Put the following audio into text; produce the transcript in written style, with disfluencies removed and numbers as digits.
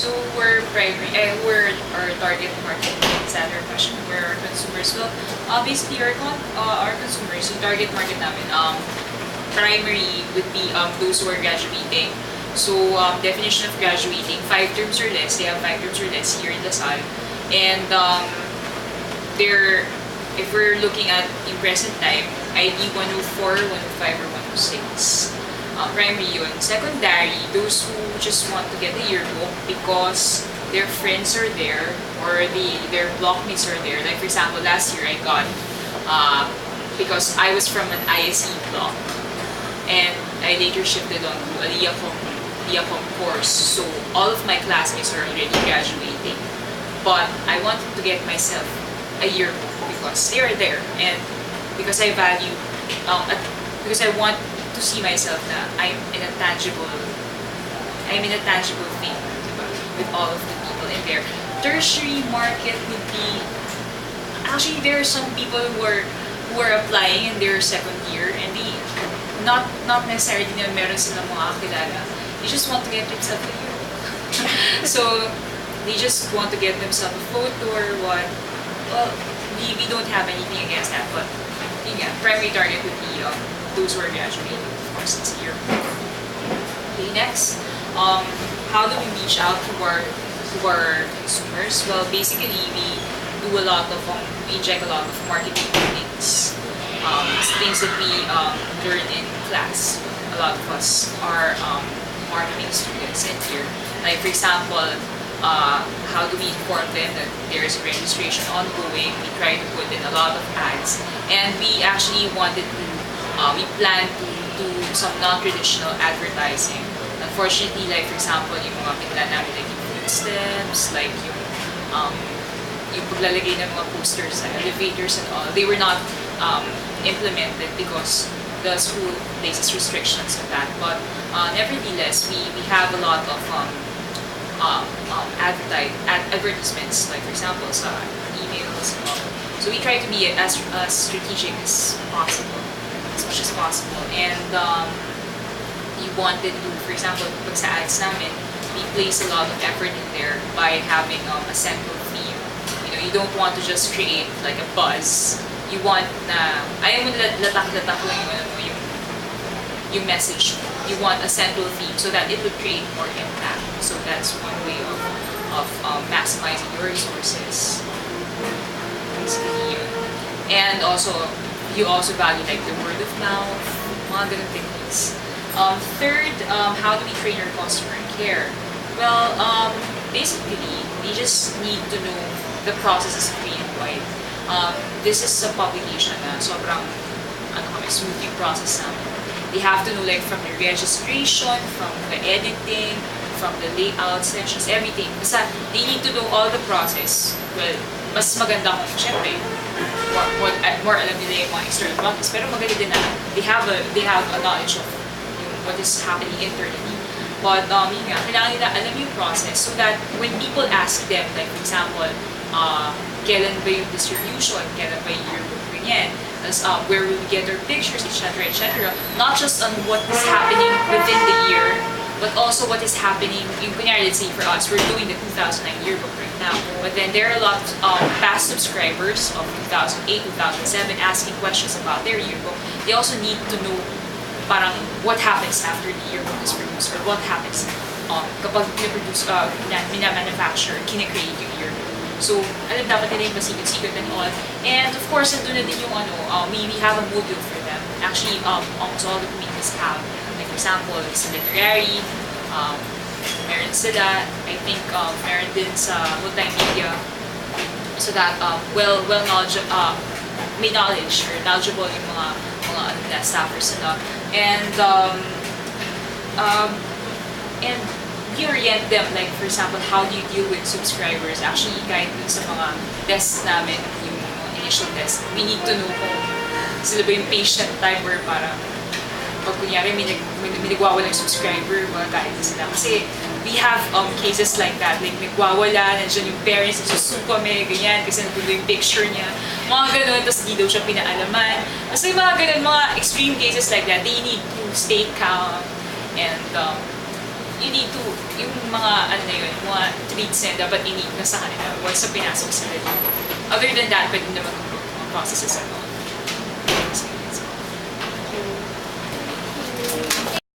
So we're our target market. Answer question. We're our consumers. Well, basically our consumers, yung target market namin, primary would be those who are graduating. So definition of graduating, 5 terms or less. They have 5 terms or less here in Lasal, and if we're looking at in present time, ID 104, 105, or 106. Primary yun. Secondary, those who just want to get a yearbook because their friends are there or their blockmates are there. Like for example, last year I got, because I was from an ISE block and I later shifted on to a Liacom course. So all of my classmates are already graduating. But I wanted to get myself a yearbook because they are there and because I value, because I want to see myself na I'm in a tangible thing, diba? With all of the people in there. Tertiary market would be, actually there are some people who are applying in their second year and they not necessarily na meron silang mga kilala. They just want to get themselves a yearbook. So they just want to get themselves a photo or what. Well, we don't have anything against that, but yun nga, primary target would be those who are graduating, of course, it's a year. Okay, next, how do we reach out to our consumers? Well, basically, we do a lot of, we inject a lot of marketing techniques, things that we learn in class. A lot of us are marketing students in here. Like, for example, how do we inform them that there is registration ongoing? We try to put in a lot of ads, and we actually wanted to, we plan to do some non-traditional advertising. Unfortunately, like for example, yung mga pinlan namin, like yung food stamps, like yung paglalagay ng mga posters sa elevators and all, they were not implemented because the school places restrictions on that. But nevertheless, we have a lot of advertisements, like for example, sa emails and all. So we try to be as strategic as possible, as much as possible. And we wanted to, for example, pag sa ads namin, we place a lot of effort in there by having a central theme. You know, you don't want to just create like a buzz. You want na, ayaw mo latak-latak lang yung message. You want a central theme so that it would create more impact. So that's one way of maximizing your resources. And also, you also value like the word of mouth, mga ganun techniques. Third, how do we train our customer care? Well, basically, we just need to know the processes of being employed. This is a publication na sobrang smooth yung process namin. They have to know like from the registration, from the editing, from the layout sessions, everything. Basta they need to know all the process. Well, mas maganda kung syempre more alam nila yung mga external process, pero maganda din na they have a knowledge of what is happening internally. But yun nga, kailangan nila alam yung process so that when people ask them, like for example, kailan ba yung distribution, kailan ba yung yearbook ganyan, where will we get our pictures, etc., etc. Not just on what is happening within the year, but also what is happening, yung kunyari, let's say for us, we're doing the 2009 yearbook right now, but then there are a lot of past subscribers of 2008, 2007 asking questions about their yearbook. They also need to know parang what happens after the yearbook is produced, or what happens kapag pinaproduce, minamanufacture, kine-create yung yearbook. So, alam dapat nila yung masikot-sikot and all. And of course, nandun na din yung we have a module for them. Actually, almost all the communities have. Like for example, sa literary, meron sila, I think meron din sa multimedia, so that may knowledge or knowledgeable yung mga staffers nila. And we orient them, like for example, how do you deal with subscribers? Actually, kahit dun sa mga tests namin, yung initial test, we need to know kung sila ba yung patient type or para pag kunyari may nagwawala yung subscriber, magkakain sila. Kasi we have cases like that, like nagwawala, nandiyan yung parents, nagsusukome, ganyan, kasi nagpulo yung picture niya. Mga ganun, tapos di daw siya pinaalaman. So yung mga ganun, mga extreme cases like that, they need to stay calm and you need to, yung mga, ano na yun, mga treats na dapat inig na sa kanila once na pinasok sila dito. Other than that, pwede naman mga processes at all.